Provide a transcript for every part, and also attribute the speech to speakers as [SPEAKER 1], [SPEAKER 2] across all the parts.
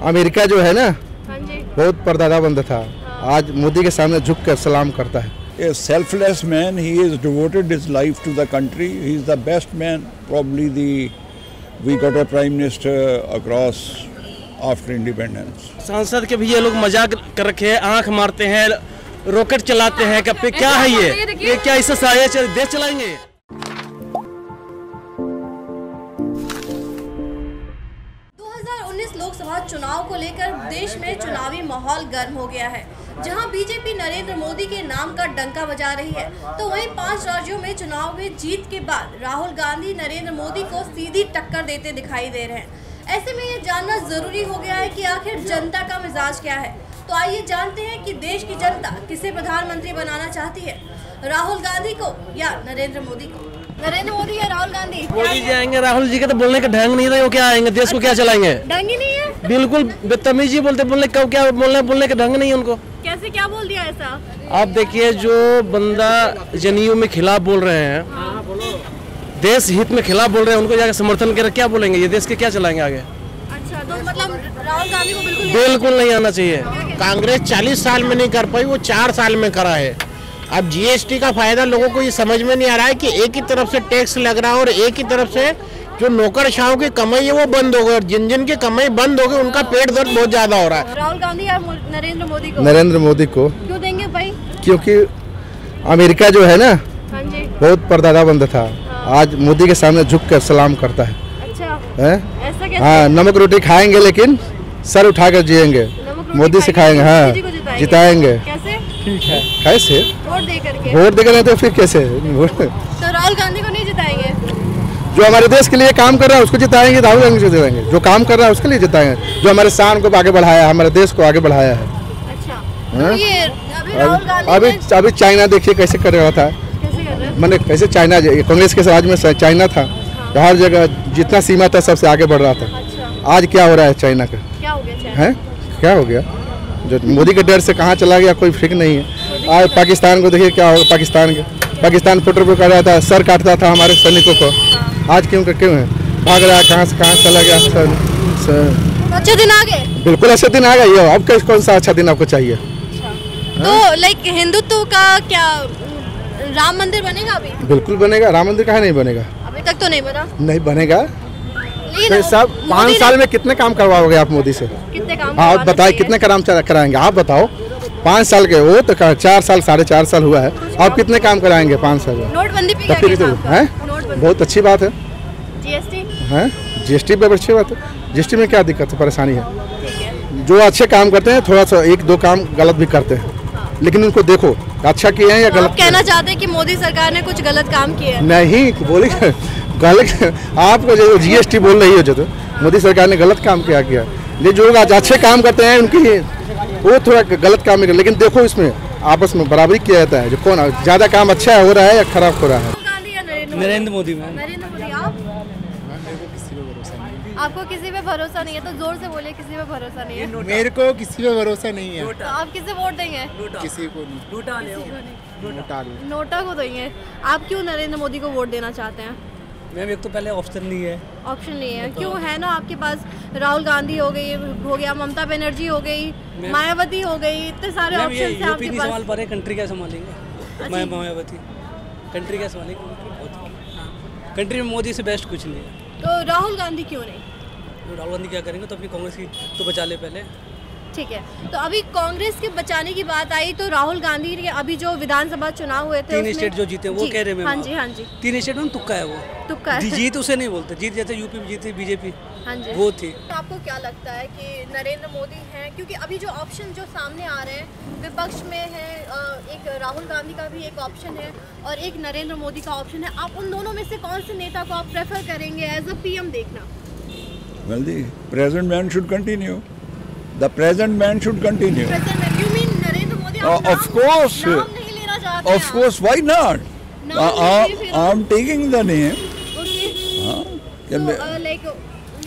[SPEAKER 1] America जो है ना,
[SPEAKER 2] हाँ जी,
[SPEAKER 1] बहुत परदादा बंद था, आज मोदी के सामने झुक कर सलाम करता है।
[SPEAKER 3] A selfless man, he has devoted his life to the country. He is the best man, probably we got a prime minister across after independence.
[SPEAKER 4] सांसद के भी ये लोग मजाक कर रखे हैं, आंख मारते हैं, रॉकेट चलाते हैं, क्या है ये क्या इससे सारे देश चलाएंगे?
[SPEAKER 2] लोकसभा चुनाव को लेकर देश में चुनावी माहौल गर्म हो गया है। जहां बीजेपी नरेंद्र मोदी के नाम का डंका बजा रही है, तो वहीं 5 राज्यों में चुनाव में जीत के बाद राहुल गांधी नरेंद्र मोदी को सीधी टक्कर देते दिखाई दे रहे हैं। ऐसे में ये जानना जरूरी हो गया है कि आखिर जनता का मिजाज क्या है। तो आइए जानते हैं कि देश की जनता किसे प्रधानमंत्री बनाना चाहती है, राहुल गांधी को या नरेंद्र मोदी को। नरेंद्र मोदी या राहुल गांधी?
[SPEAKER 4] मोदी जी आएंगे। राहुल जी का तो बोलने का ढंग नहीं था, वो क्या आएंगे, देश को क्या चलाएंगे?
[SPEAKER 2] ढंग ही नहीं है,
[SPEAKER 4] बिल्कुल बदतमीजी बोलने कब क्या बोलने का ढंग नहीं है उनको।
[SPEAKER 2] कैसे क्या बोल दिया ऐसा?
[SPEAKER 4] आप देखिए, जो बंदा जनेयू में खिलाफ बोल रहे हैं, देश हित में खिलाफ बोल रहे हैं, उनको जाकर समर्थन कर क्या बोलेंगे? ये देश के क्या चलाएंगे आगे?
[SPEAKER 2] अच्छा, तो मतलब राहुल गांधी को
[SPEAKER 4] बिल्कुल नहीं आना चाहिए।
[SPEAKER 5] कांग्रेस 40 साल में नहीं कर पाई, वो 4 साल में करा है। अब जीएसटी का फायदा लोगों को ये समझ में नहीं आ रहा है कि एक ही तरफ से टैक्स लग रहा है और एक ही तरफ से जो नौकरशाहों की कमाई है वो बंद हो गई, और जिन की कमाई बंद हो गई उनका पेट दर्द बहुत ज्यादा हो रहा है।
[SPEAKER 2] राहुल गांधी या नरेंद्र मोदी को?
[SPEAKER 1] नरेंद्र मोदी को।
[SPEAKER 2] क्यों देंगे भाई?
[SPEAKER 1] क्योंकि अमेरिका जो है ना,
[SPEAKER 2] हाँ जी,
[SPEAKER 1] बहुत परदादा बंद था, आज मोदी के सामने झुक कर सलाम करता है।
[SPEAKER 2] अच्छा
[SPEAKER 1] है?
[SPEAKER 2] ऐसा कैसे?
[SPEAKER 1] हाँ, नमक रोटी खाएंगे लेकिन सर उठाकर जिएंगे, मोदी से खाएंगे। हाँ, जिताएंगे।
[SPEAKER 2] कैसे?
[SPEAKER 1] कैसे? वोट देकर नहीं तो फिर कैसे?
[SPEAKER 2] तो राहुल गांधी को नहीं जिताएंगे?
[SPEAKER 1] जो हमारे देश के लिए काम कर रहा है उसको जिताएंगे, राहुल गांधी को जिताएंगे। जो काम कर रहा है उसके लिए जिताएंगे, जो हमारे शान को आगे बढ़ाया है, हमारे देश को आगे बढ़ाया है।
[SPEAKER 2] अच्छा, तो ये
[SPEAKER 1] अभी चाइना देखिए कैसे कर रहा था, मैंने कैसे चाइना, कांग्रेस के राज में चाइना था, हर जगह जितना सीमा था सबसे आगे बढ़ रहा था। आज क्या हो रहा है चाइना का? क्या हो गया है? क्या हो गया? जो मोदी के डर से कहाँ चला गया कोई फिक्र नहीं है। आज पाकिस्तान को देखिए क्या होगा, पाकिस्तान फुटर पे कर रहा था, सर काटता था हमारे सैनिकों को, आज क्यों है भाग रहा है, कहाँ से कहाँ चला गया?
[SPEAKER 2] अच्छे दिन आ गए?
[SPEAKER 1] बिल्कुल अच्छे दिन आ गए। अब कौन सा अच्छा दिन आपको चाहिए?
[SPEAKER 2] तो लाइक हिंदुत्व का क्या राम मंदिर बनेगा अभी?
[SPEAKER 1] बिल्कुल बनेगा, राम मंदिर कहाँ नहीं बनेगा?
[SPEAKER 2] अभी तक तो नहीं बना।
[SPEAKER 1] नहीं बनेगा। तो सब 5 साल में कितने काम करवाओगे आप मोदी से?
[SPEAKER 2] कितने काम?
[SPEAKER 1] आप बताइए कितने काम कराएंगे? आप बताओ। 5 साल के वो तो 4 साल 4.5 साल हुआ है, आप कितने काम कराएंगे 5 साल में?
[SPEAKER 2] नोटबंदी पे क्या
[SPEAKER 1] कहना है? बहुत अच्छी बात है।
[SPEAKER 2] जीएसटी
[SPEAKER 1] है, जीएसटी पे अच्छी बात है। जीएसटी में क्या दिक्कत है, परेशानी है? जो अच्छे काम करते हैं थोड़ा सा 1-2 काम गलत भी करते हैं, लेकिन उनको देखो अच्छा किए हैं या गलत।
[SPEAKER 2] कहना चाहते हैं कि मोदी सरकार ने कुछ गलत काम किया है?
[SPEAKER 1] नहीं बोली गलत, आपको जो जीएसटी बोल रही हो, जो तो मोदी सरकार ने गलत काम किया, लेकिन जो लोग आज अच्छे काम करते हैं उनकी वो थोड़ा गलत काम नहीं, लेकिन देखो इसमें आपस में बराबरी किया जाता है, जो कौन ज्यादा काम अच्छा हो रहा है या खराब हो रहा है।
[SPEAKER 4] नरेंद्र मोदी।
[SPEAKER 2] नरेंद्र मोदी। आपको किसी पे भरोसा नहीं है तो जोर से बोलिए, किसी पे भरोसा नहीं है।
[SPEAKER 5] मेरे को किसी पे भरोसा नहीं है।
[SPEAKER 2] तो आप किसे वोट देंगे?
[SPEAKER 5] किसी को नहीं।
[SPEAKER 2] नोटा को देंगे। आप क्यों नरेंद्र मोदी को वोट देना चाहते हैं?
[SPEAKER 4] मैम एक तो पहले ऑप्शन नहीं है।
[SPEAKER 2] ऑप्शन नहीं है? क्यों है ना, आपके पास राहुल गांधी हो गया, ममता बनर्जी हो गई, मायावती हो गई, इतने सारे ऑप्शन हैं आपके पास।
[SPEAKER 4] सवाल पर है, कंट्री क्या संभालेंगे? मायावती कंट्री क्या संभालेंगे? कंट्री में मोदी से बेस्ट कुछ नहीं है।
[SPEAKER 2] तो राहुल गांधी क्यों नहीं?
[SPEAKER 4] राहुल गांधी क्या करेंगे? तो अपनी कांग्रेस की तो बचा ले पहले।
[SPEAKER 2] ठीक है, तो अभी कांग्रेस के बचाने की बात आई तो राहुल गांधी के अभी जो विधानसभा चुनाव हुए थे
[SPEAKER 4] 3 स्टेट जो जीते वो कह रहे हैं।
[SPEAKER 2] हाँ जी, हाँ जी।
[SPEAKER 4] 3 स्टेट में तुक्का है, वो
[SPEAKER 2] तुक्का है।
[SPEAKER 4] जीत उसे नहीं बोलते, जीत जैसे यूपी में जीती बीजेपी,
[SPEAKER 2] हाँ जी,
[SPEAKER 4] वो थी।
[SPEAKER 2] तो आपको क्या लगता है कि नरेंद्र मोदी हैं, क्योंकि अभी जो ऑप्शन जो सामने आ रहे हैं विपक्ष में है, एक राहुल गांधी का भी एक ऑप्शन है और एक नरेंद्र मोदी का ऑप्शन है, आप उन दोनों में से कौन से नेता को आप प्रेफर करेंगे एज अ पीएम देखना?
[SPEAKER 3] Well, the present man should continue. The present man should continue.
[SPEAKER 2] Present, you mean Narendra Modi?
[SPEAKER 3] Of course.
[SPEAKER 2] नाम नहीं लेना चाहते?
[SPEAKER 3] Of course, why not? I'm taking the name.
[SPEAKER 2] Okay. Like,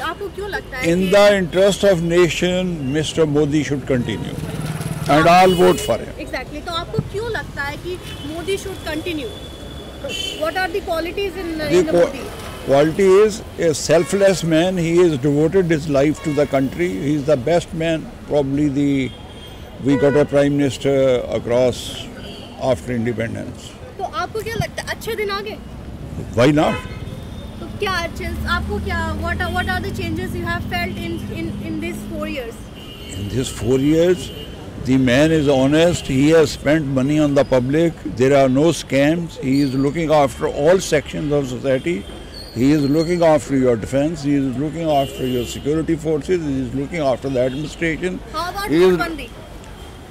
[SPEAKER 2] आपको क्यों लगता है?
[SPEAKER 3] In the interest of nation, Mr. Modi should continue, and I'll vote for him.
[SPEAKER 2] Exactly. तो आपको क्यों लगता है कि Modi should continue? What are the qualities in Narendra Modi?
[SPEAKER 3] Quality is a selfless man. He has devoted his life to the country. He is the best man. Probably we got a prime minister across after independence.
[SPEAKER 2] तो आपको क्या लगता है अच्छे दिन आ गए?
[SPEAKER 3] Why not?
[SPEAKER 2] तो क्या अच्छे आपको क्या what are the changes you have felt in these 4 years?
[SPEAKER 3] In these 4 years, the man is honest. He has spent money on the public. There are no scams. He is looking after all sections of society. He is looking after your defense. He is looking after your security forces. He is looking after the administration.
[SPEAKER 2] How about Notbandi?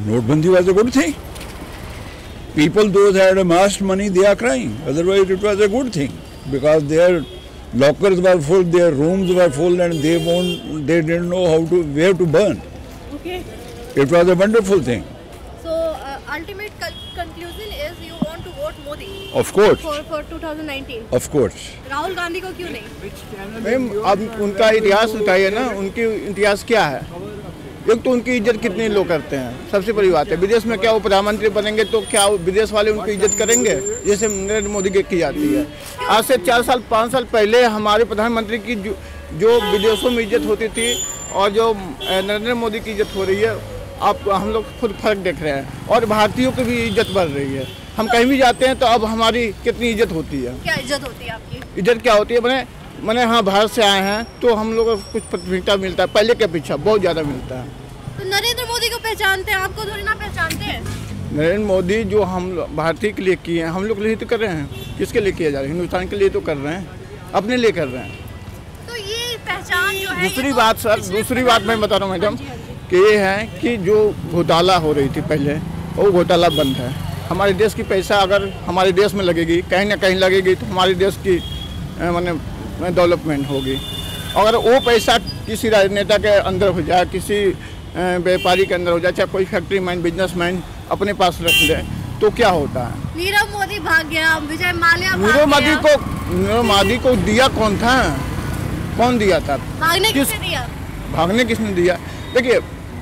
[SPEAKER 3] Notbandi was a good thing. People, those who had amassed money, they are crying. Otherwise, it was a good thing because their lockers were full, their rooms were full, and they didn't know where to burn.
[SPEAKER 2] Okay.
[SPEAKER 3] It was a wonderful thing.
[SPEAKER 2] So, ultimate conclusion is you want to vote Modi.
[SPEAKER 3] Of course.
[SPEAKER 2] For 2019.
[SPEAKER 3] Of course.
[SPEAKER 2] Rahul Gandhi को क्यों नहीं?
[SPEAKER 6] Ma'am अब उनका इतिहास बताइए ना, उनकी इतिहास क्या है? एक तो उनकी इज्जत कितने लोग करते हैं, सबसे बड़ी बात है। विदेश में क्या वो प्रधानमंत्री बनेंगे तो क्या विदेश वाले उनकी इज्जत करेंगे जैसे नरेंद्र मोदी की जाती है? आज से 4 साल 5 साल पहले हमारे प्रधानमंत्री की जो विदेशों में इज्जत होती थी और जो नरेंद्र मोदी की इज्जत हो रही है, आप हम लोग खुद फर्क देख रहे हैं। और भारतीयों की भी इज्जत बढ़ रही है। हम कहीं भी जाते हैं तो अब हमारी कितनी इज्जत होती है।
[SPEAKER 2] क्या इज्जत होती है आपकी?
[SPEAKER 6] इज्जत क्या होती है? मैंने हाँ भारत से आए हैं तो हम लोग को कुछ प्राथमिकता मिलता है, पहले के पीछे बहुत ज़्यादा मिलता है।
[SPEAKER 2] तो नरेंद्र मोदी को पहचानते हैं, आपको थोड़ी ना पहचानते हैं।
[SPEAKER 6] नरेंद्र मोदी जो हम भारतीय के लिए किए हैं, हम लोग के लिए तो कर रहे हैं। किसके लिए किया जा रहा है? हिंदुस्तान के लिए तो कर रहे हैं, अपने लिए कर रहे हैं।
[SPEAKER 2] तो ये पहचान जो है,
[SPEAKER 6] दूसरी बात सर, दूसरी बात मैं बता रहा हूँ मैडम कि ये है कि जो घोटाला हो रही थी पहले, वो घोटाला बंद है। हमारे देश की पैसा अगर हमारे देश में लगेगी, कहीं ना कहीं लगेगी, तो हमारे देश की माने डेवलपमेंट होगी। अगर वो पैसा किसी राजनेता के अंदर हो जाए, किसी व्यापारी के अंदर हो जाए, चाहे कोई फैक्ट्री मैन बिजनेसमैन अपने पास रख ले, तो क्या होता है?
[SPEAKER 2] नीरव मोदी भाग गया, विजय माल्या
[SPEAKER 6] नीरव मोदी को दिया कौन था? कौन दिया था?
[SPEAKER 2] भागने किसने दिया?
[SPEAKER 6] भागने किसने दिया? देखिए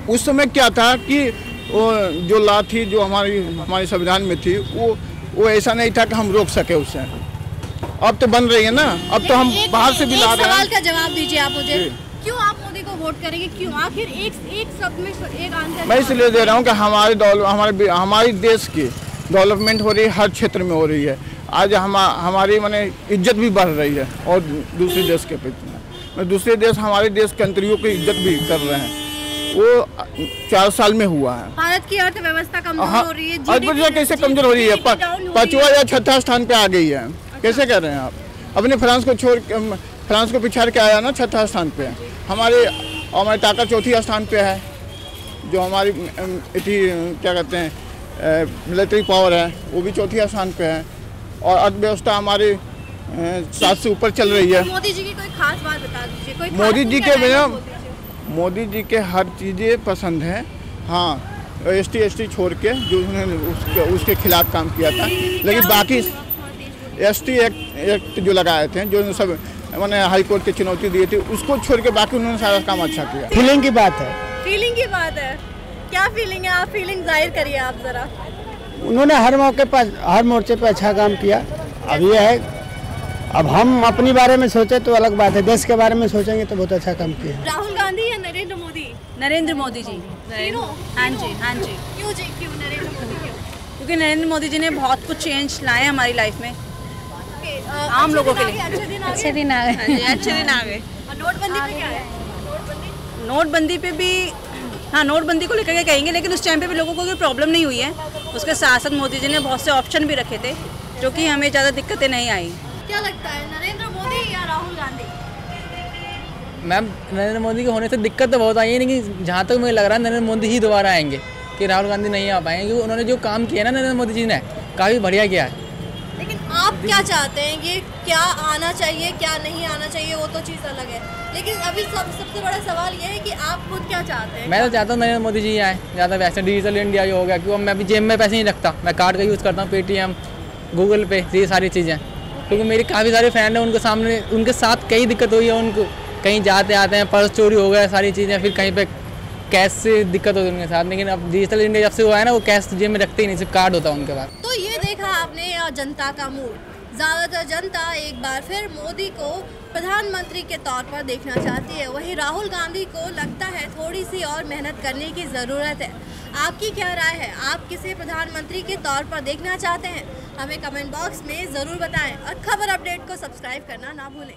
[SPEAKER 6] उस समय क्या था कि वो जो लॉ थी जो हमारे संविधान में थी, वो ऐसा नहीं था कि हम रोक सके उसे। अब तो बन रही है ना, अब तो हम बाहर से भी ला रहे हैं।
[SPEAKER 2] सवाल का जवाब दीजिए आप मुझे, क्यों आप मोदी को वोट करेंगे? क्यों? आखिर एक शब्द में एक आंसर।
[SPEAKER 6] मैं इसलिए दे रहा हूँ कि हमारे देश की डेवलपमेंट हो रही है, हर क्षेत्र में हो रही है। आज हमारी माने इज्जत भी बढ़ रही है और दूसरे देश के प्रति दूसरे देश हमारे देश के अंतरियों की इज्जत भी कर रहे हैं। वो 4 साल में हुआ है।
[SPEAKER 2] भारत की अर्थव्यवस्था कमजोर हो रही है।
[SPEAKER 6] अर्थव्यवस्था कैसे कमजोर हो रही है? 5वां या 6वां स्थान पे आ गई है। कैसे कह रहे हैं आप? अपने फ्रांस को पिछाड़ के आया ना, 6वां स्थान पे। हमारी ताकत 4थी स्थान पे है। जो हमारी क्या कहते हैं मिलिट्री पावर है, वो भी 4थी स्थान पे है। और अर्थव्यवस्था हमारी 7 से ऊपर चल रही है।
[SPEAKER 2] मोदी जी की कोई खास बात बता दीजिए।
[SPEAKER 6] मोदी जी के हर चीज़ें पसंद है। हाँ, ST छोड़ के जो उन्होंने उसके खिलाफ काम किया था, लेकिन बाकी ST एक्ट जो लगाए थे, जो सब मैंने हाई कोर्ट की चुनौती दी थी, उसको छोड़ के बाकी उन्होंने सारा काम अच्छा किया।
[SPEAKER 7] फीलिंग की बात है।
[SPEAKER 2] फीलिंग की बात है। क्या फीलिंग है? आप फीलिंग जाहिर करिए आप जरा।
[SPEAKER 7] उन्होंने हर मौके पर हर मोर्चे पर अच्छा काम किया। अब ये है, अब हम अपने बारे में सोचे तो अलग बात है, देश के बारे में सोचेंगे तो बहुत अच्छा काम किया।
[SPEAKER 2] राहुल गांधी या नरेंद्र मोदी?
[SPEAKER 8] नरेंद्र मोदी जी। हाँ जी, हाँ जी।
[SPEAKER 2] क्यों नरेंद्र मोदी क्यों?
[SPEAKER 8] क्योंकि नरेंद्र मोदी जी ने बहुत कुछ चेंज लाए हमारी लाइफ में, आम लोगों के लिए।
[SPEAKER 2] अच्छे दिन आ गए।
[SPEAKER 8] अच्छे दिन आ गए।
[SPEAKER 2] और नोटबंदी पे क्या है?
[SPEAKER 8] नोटबंदी पे भी, हाँ, नोटबंदी को लेकर के कहेंगे, लेकिन उस टाइम पे भी लोगों को कोई प्रॉब्लम नहीं हुई है। उसके साथ साथ मोदी जी ने बहुत से ऑप्शन भी रखे थे, जो कि हमें ज़्यादा दिक्कतें नहीं आई।
[SPEAKER 2] क्या लगता है, नरेंद्र मोदी या राहुल गांधी?
[SPEAKER 9] मैम, नरेंद्र मोदी के होने से दिक्कत तो बहुत आई है, लेकिन जहाँ तक मुझे लग रहा है नरेंद्र मोदी ही दोबारा आएंगे, कि राहुल गांधी नहीं आ पाएंगे, क्योंकि उन्होंने जो काम किया ना नरेंद्र मोदी जी ने, काफ़ी बढ़िया किया है।
[SPEAKER 2] लेकिन आप क्या चाहते हैं? ये क्या आना चाहिए, क्या नहीं आना चाहिए, वो तो चीज़ अलग है। लेकिन अभी सबसे बड़ा सवाल ये है कि आप खुद क्या चाहते हैं?
[SPEAKER 9] मैं तो चाहता हूँ नरेंद्र मोदी जी आए ज़्यादा। वैसे डिजिटल इंडिया जो हो गया, क्योंकि मैं अभी जेब में पैसे नहीं रखता, मैं कार्ड का यूज़ करता हूँ, पेटीएम, गूगल पे, ये सारी चीज़ें। क्योंकि मेरे काफ़ी सारे फ्रेंड हैं, उनके साथ कई दिक्कत हुई है। उनको कहीं जाते आते हैं, पर्स चोरी हो गया, सारी चीज़ें, फिर कहीं पे कैश से दिक्कत होती है उनके साथ। लेकिन अब डिजिटल इंडिया जब से हुआ है ना, वो कैश जेब में रखते ही नहीं, सिर्फ कार्ड होता है उनके पास।
[SPEAKER 2] तो ये देखा आपने जनता का मूड, ज़्यादातर जनता एक बार फिर मोदी को प्रधानमंत्री के तौर पर देखना चाहती है। वहीं राहुल गांधी को लगता है थोड़ी सी और मेहनत करने की ज़रूरत है। आपकी क्या राय है? आप किसे प्रधानमंत्री के तौर पर देखना चाहते हैं? हमें कमेंट बॉक्स में ज़रूर बताएं और खबर अपडेट को सब्सक्राइब करना ना भूलें।